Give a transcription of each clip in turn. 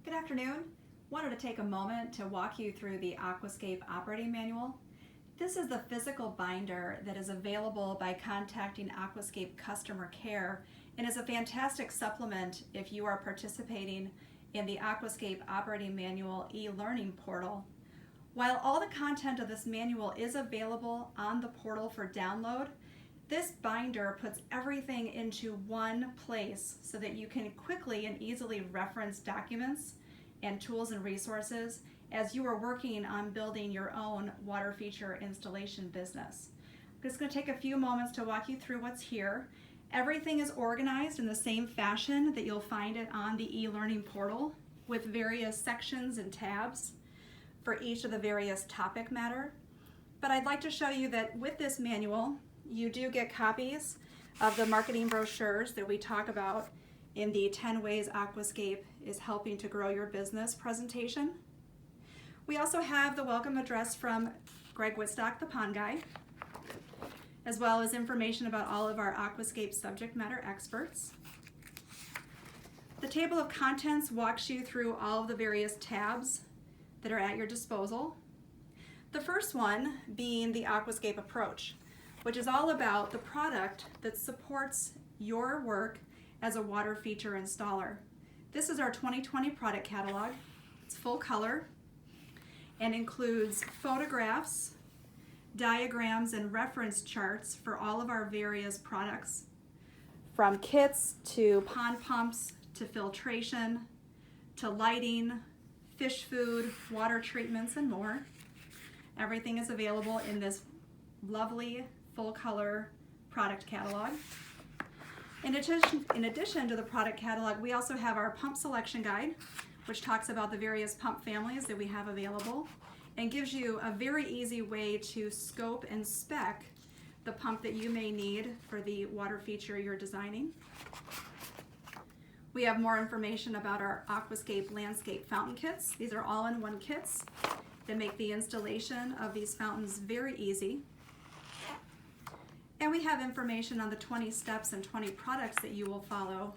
Good afternoon. Wanted to take a moment to walk you through the Aquascape operating manual. This is the physical binder that is available by contacting Aquascape customer care and is a fantastic supplement if you are participating in the Aquascape operating manual e-learning portal. While all the content of this manual is available on the portal for download, this binder puts everything into one place so that you can quickly and easily reference documents and tools and resources as you are working on building your own water feature installation business. I'm just going to take a few moments to walk you through what's here. Everything is organized in the same fashion that you'll find it on the e-learning portal with various sections and tabs for each of the various topic matter. But I'd like to show you that with this manual, you do get copies of the marketing brochures that we talk about in the 10 Ways Aquascape is Helping to Grow Your Business presentation. We also have the welcome address from Greg Wittstock, the pond guy, as well as information about all of our Aquascape subject matter experts. The table of contents walks you through all of the various tabs that are at your disposal. The first one being the Aquascape approach, which is all about the product that supports your work as a water feature installer. This is our 2020 product catalog. It's full color and includes photographs, diagrams, and reference charts for all of our various products, from kits to pond pumps to filtration to lighting, fish food, water treatments, and more. Everything is available in this lovely full color product catalog. In addition to the product catalog, we also have our pump selection guide, which talks about the various pump families that we have available and gives you a very easy way to scope and spec the pump that you may need for the water feature you're designing. We have more information about our Aquascape landscape fountain kits. These are all-in-one kits that make the installation of these fountains very easy. And we have information on the 20 steps and 20 products that you will follow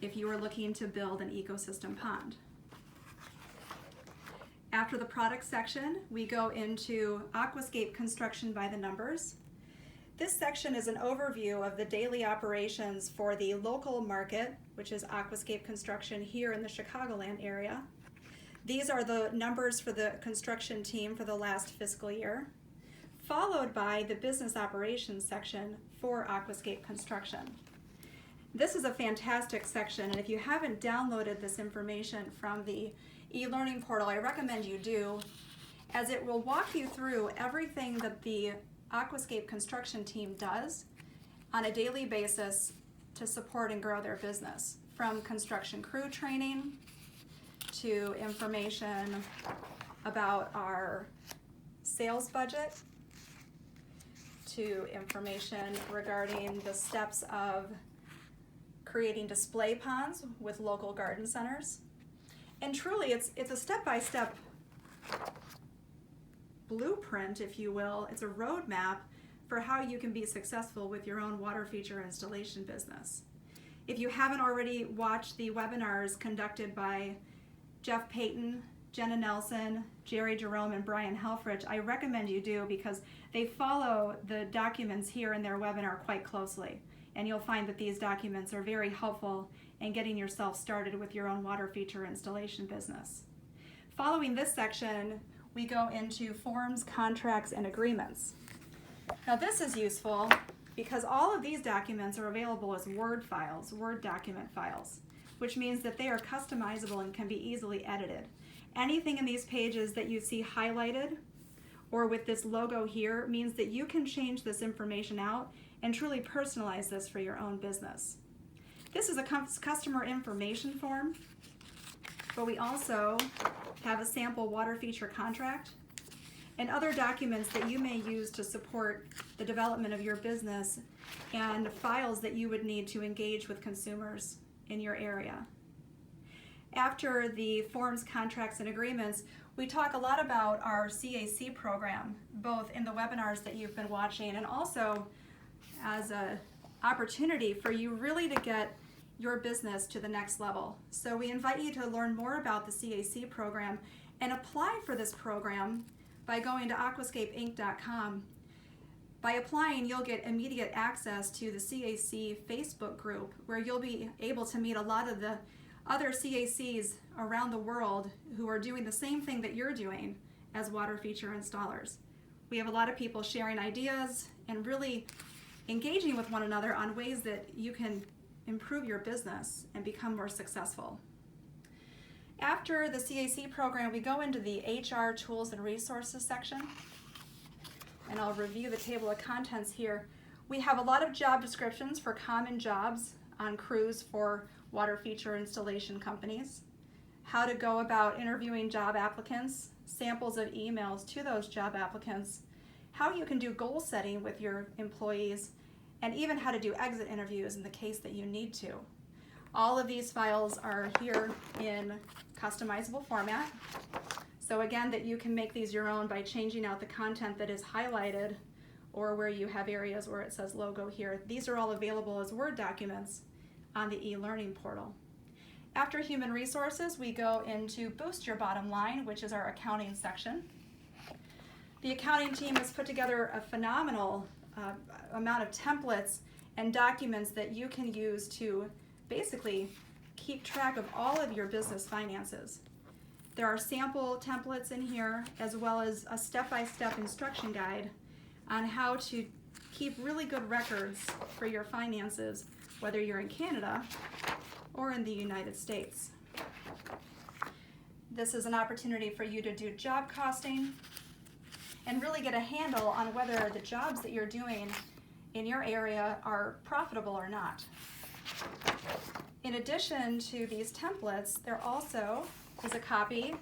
if you are looking to build an ecosystem pond. After the product section, we go into Aquascape construction by the numbers. This section is an overview of the daily operations for the local market, which is Aquascape construction here in the Chicagoland area. These are the numbers for the construction team for the last fiscal year, followed by the business operations section for Aquascape construction. This is a fantastic section, and if you haven't downloaded this information from the e-learning portal, I recommend you do, as it will walk you through everything that the Aquascape construction team does on a daily basis to support and grow their business, from construction crew training to information about our sales budget, to information regarding the steps of creating display ponds with local garden centers. And truly, it's a step-by-step blueprint, if you will. It's a roadmap for how you can be successful with your own water feature installation business. If you haven't already watched the webinars conducted by Jeff Payton, Jenna Nelson, Jerry Jerome, and Brian Helfrich, I recommend you do, because they follow the documents here in their webinar quite closely. And you'll find that these documents are very helpful in getting yourself started with your own water feature installation business. Following this section, we go into forms, contracts, and agreements. Now this is useful because all of these documents are available as Word files, Word document files, which means that they are customizable and can be easily edited. Anything in these pages that you see highlighted or with this logo here means that you can change this information out and truly personalize this for your own business. This is a customer information form, but we also have a sample water feature contract and other documents that you may use to support the development of your business and files that you would need to engage with consumers in your area. After the forms, contracts, and agreements, we talk a lot about our CAC program, both in the webinars that you've been watching and also as an opportunity for you really to get your business to the next level. So we invite you to learn more about the CAC program and apply for this program by going to aquascapeinc.com. By applying, you'll get immediate access to the CAC Facebook group, where you'll be able to meet a lot of the other CACs around the world who are doing the same thing that you're doing as water feature installers. We have a lot of people sharing ideas and really engaging with one another on ways that you can improve your business and become more successful. After the CAC program, we go into the HR tools and resources section, and I'll review the table of contents here. We have a lot of job descriptions for common jobs on crews for water feature installation companies, how to go about interviewing job applicants, samples of emails to those job applicants, how you can do goal setting with your employees, and even how to do exit interviews in the case that you need to. All of these files are here in customizable format. So again, that you can make these your own by changing out the content that is highlighted or where you have areas where it says logo here. These are all available as Word documents on the e-learning portal. After human resources, we go into Boost Your Bottom Line, which is our accounting section. The accounting team has put together a phenomenal amount of templates and documents that you can use to basically keep track of all of your business finances. There are sample templates in here, as well as a step-by-step instruction guide on how to keep really good records for your finances, whether you're in Canada or in the United States. This is an opportunity for you to do job costing and really get a handle on whether the jobs that you're doing in your area are profitable or not. In addition to these templates, there also is a copy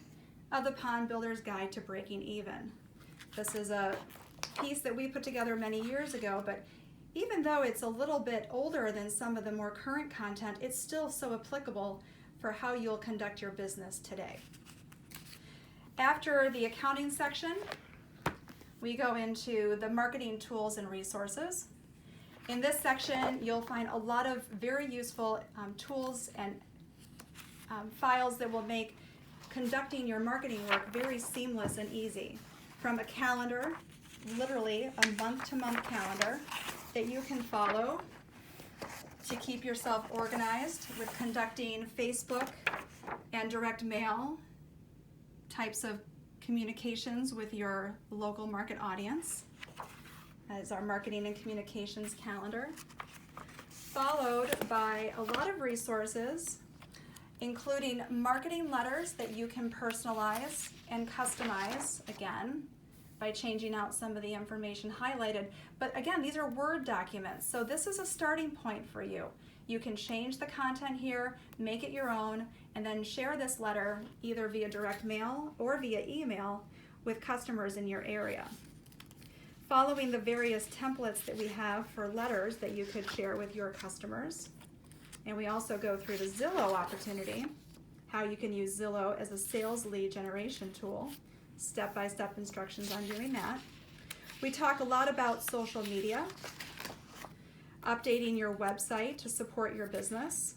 of the Pond Builder's Guide to Breaking Even. This is a piece that we put together many years ago, but even though it's a little bit older than some of the more current content, it's still so applicable for how you'll conduct your business today. After the accounting section, we go into the marketing tools and resources. In this section, you'll find a lot of very useful tools and files that will make conducting your marketing work very seamless and easy. From a calendar, literally a month-to-month calendar that you can follow to keep yourself organized with conducting Facebook and direct mail types of communications with your local market audience, as our marketing and communications calendar, followed by a lot of resources, including marketing letters that you can personalize and customize, again, by changing out some of the information highlighted. But again, these are Word documents, so this is a starting point for you. You can change the content here, make it your own, and then share this letter either via direct mail or via email with customers in your area. Following the various templates that we have for letters that you could share with your customers. And we also go through the Zillow opportunity, how you can use Zillow as a sales lead generation tool, step-by-step instructions on doing that. We talk a lot about social media, updating your website to support your business,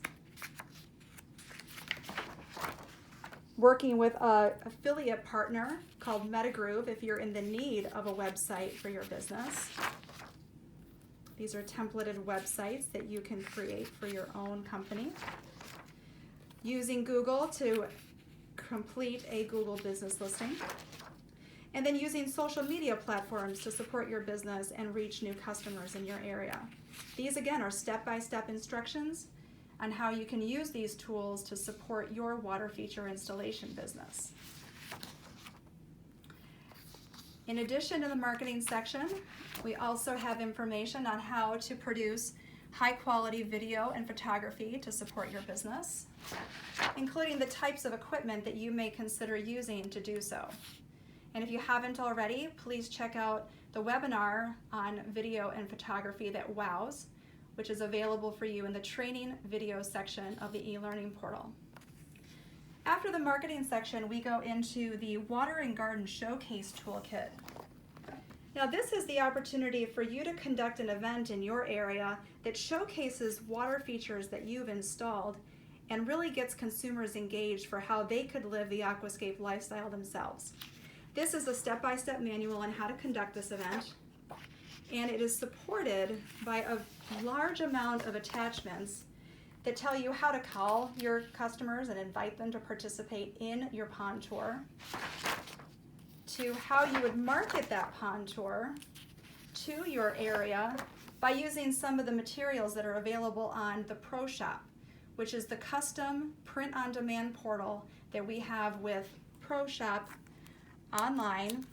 working with an affiliate partner called MetaGroove if you're in the need of a website for your business. These are templated websites that you can create for your own company. Using Google to complete a Google business listing. And then using social media platforms to support your business and reach new customers in your area. These again are step-by-step instructions on how you can use these tools to support your water feature installation business. In addition to the marketing section, we also have information on how to produce high-quality video and photography to support your business, including the types of equipment that you may consider using to do so. And if you haven't already, please check out the webinar on video and photography that wows, which is available for you in the training video section of the e-learning portal. After the marketing section, we go into the Water and Garden Showcase Toolkit. Now this is the opportunity for you to conduct an event in your area that showcases water features that you've installed and really gets consumers engaged for how they could live the Aquascape lifestyle themselves. This is a step-by-step manual on how to conduct this event, and it is supported by a large amount of attachments that tell you how to call your customers and invite them to participate in your pond tour, to how you would market that pond tour to your area by using some of the materials that are available on the Pro Shop, which is the custom print-on-demand portal that we have with Pro Shop online,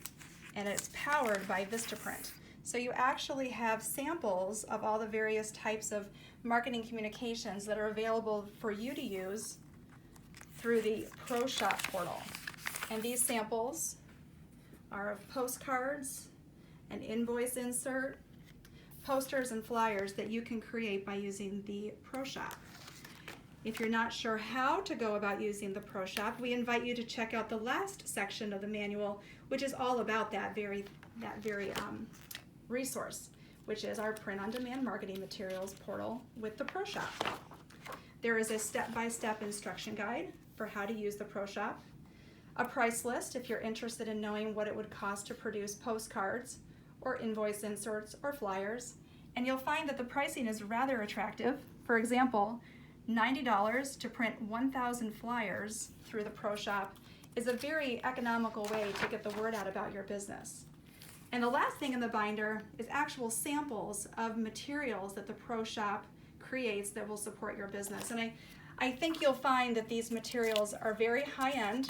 and it's powered by Vistaprint. So you actually have samples of all the various types of marketing communications that are available for you to use through the Pro Shop portal. And these samples are of postcards, an invoice insert, posters and flyers that you can create by using the Pro Shop. If you're not sure how to go about using the Pro Shop, we invite you to check out the last section of the manual, which is all about that very resource, which is our print-on-demand marketing materials portal with the Pro Shop. There is a step-by-step instruction guide for how to use the Pro Shop, a price list if you're interested in knowing what it would cost to produce postcards or invoice inserts or flyers, and you'll find that the pricing is rather attractive. For example, $90 to print 1,000 flyers through the Pro Shop is a very economical way to get the word out about your business. And the last thing in the binder is actual samples of materials that the Pro Shop creates that will support your business. And I think you'll find that these materials are very high-end.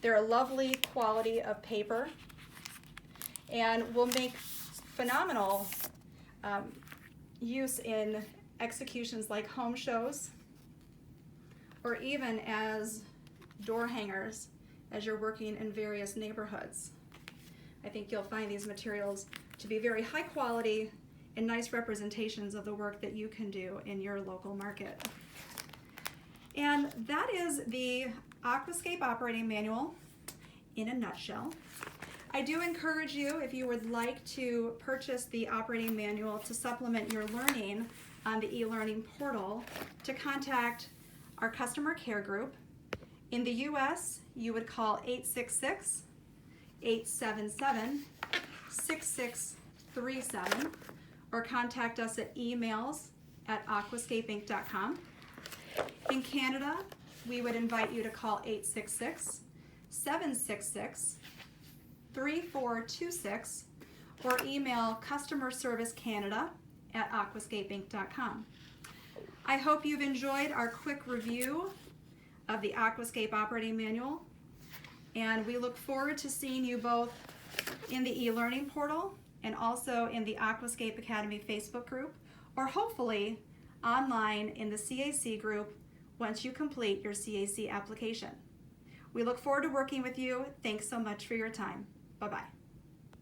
They're a lovely quality of paper and will make phenomenal use in executions like home shows or even as door hangers as you're working in various neighborhoods. I think you'll find these materials to be very high quality and nice representations of the work that you can do in your local market. And that is the Aquascape operating manual in a nutshell. I do encourage you, if you would like to purchase the operating manual to supplement your learning on the e-learning portal, to contact our customer care group. In the US, you would call 866-877-6637 or contact us at emails@aquascapeinc.com. In Canada, we would invite you to call 866-766-3426 or email customerservicecanada@aquascapeinc.com. I hope you've enjoyed our quick review of the Aquascape operating manual, and we look forward to seeing you both in the e-learning portal and also in the Aquascape Academy Facebook group, or hopefully online in the CAC group once you complete your CAC application. We look forward to working with you. Thanks so much for your time. Bye-bye.